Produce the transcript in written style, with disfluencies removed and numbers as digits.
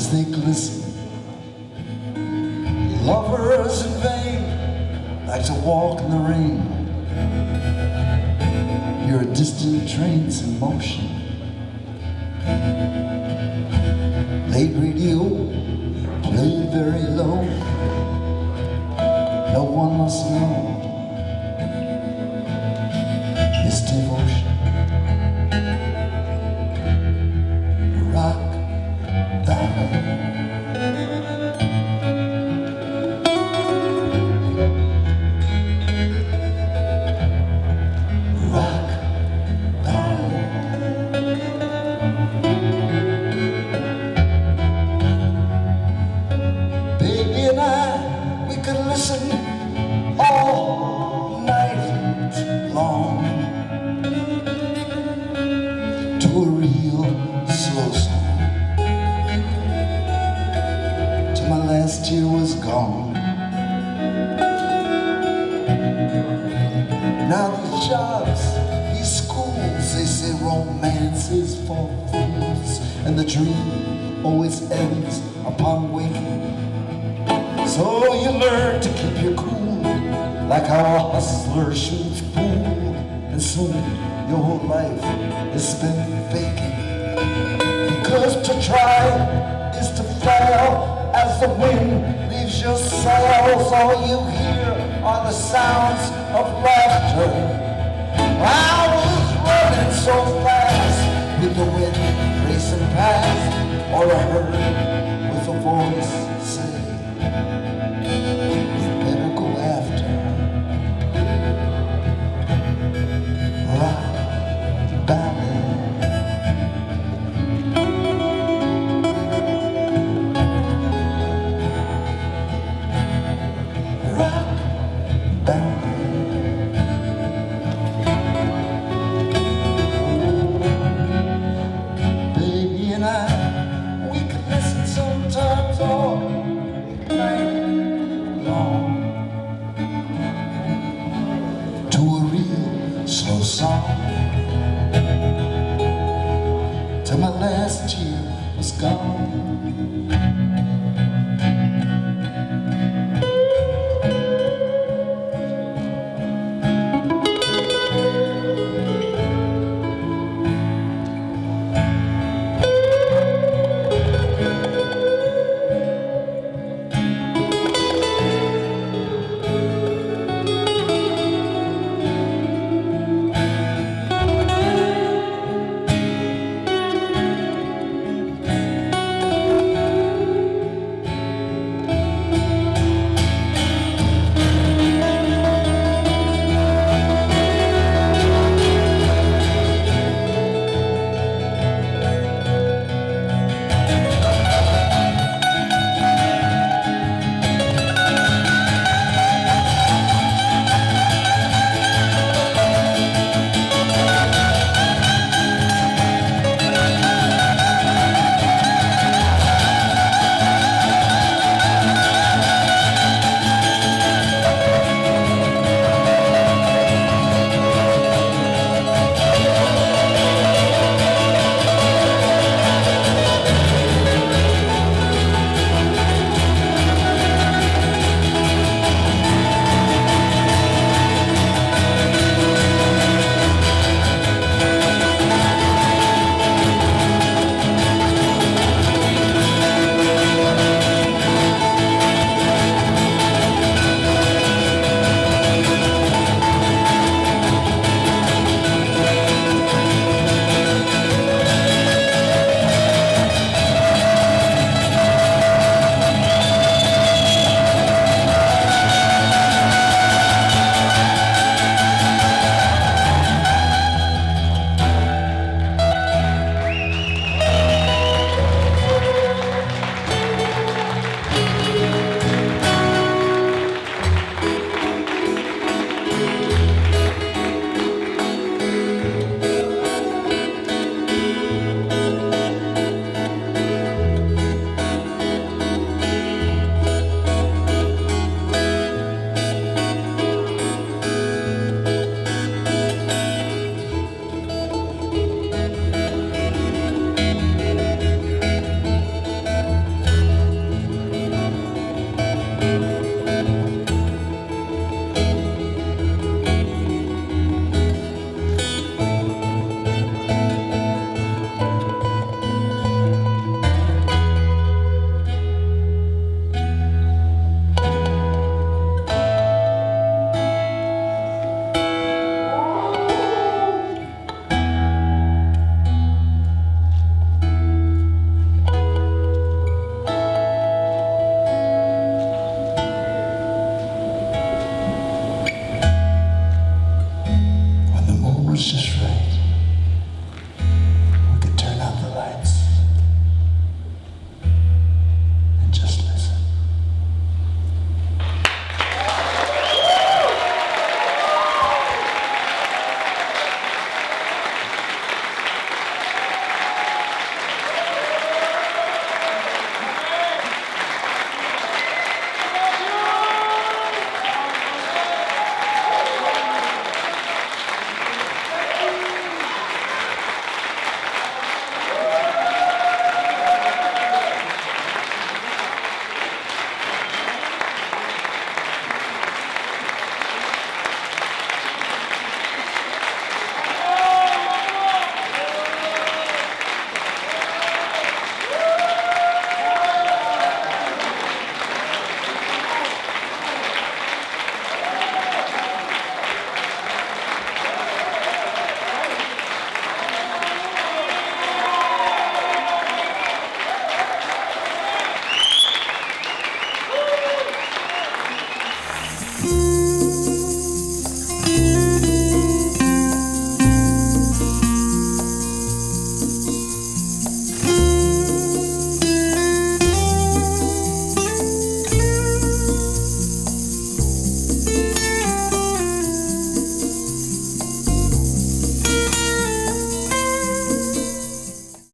as they glisten. Lovers in vain like to walk in the rain. Hear distant trains in motion. Late radio played very low. No one must know this devotion. Rock Valley. Rock Valley. Baby and I, we could listen all night long to a real slow song till my last tear was gone. Now these jobs, these schools, they say romance is for fools, and the dream always ends upon waking. So you learn to keep your cool, like how a hustler shoots pool, and soon your whole life is spent faking. Because to try is to fail, as the wind leaves your sails. All you hear are the sounds of laughter. I was running so fast with the wind racing past, or I heard with a voice say, you better go after Rock Valley. Rock Valley. Baby and I, we could listen sometimes all night long to a real slow song till my last tear was gone.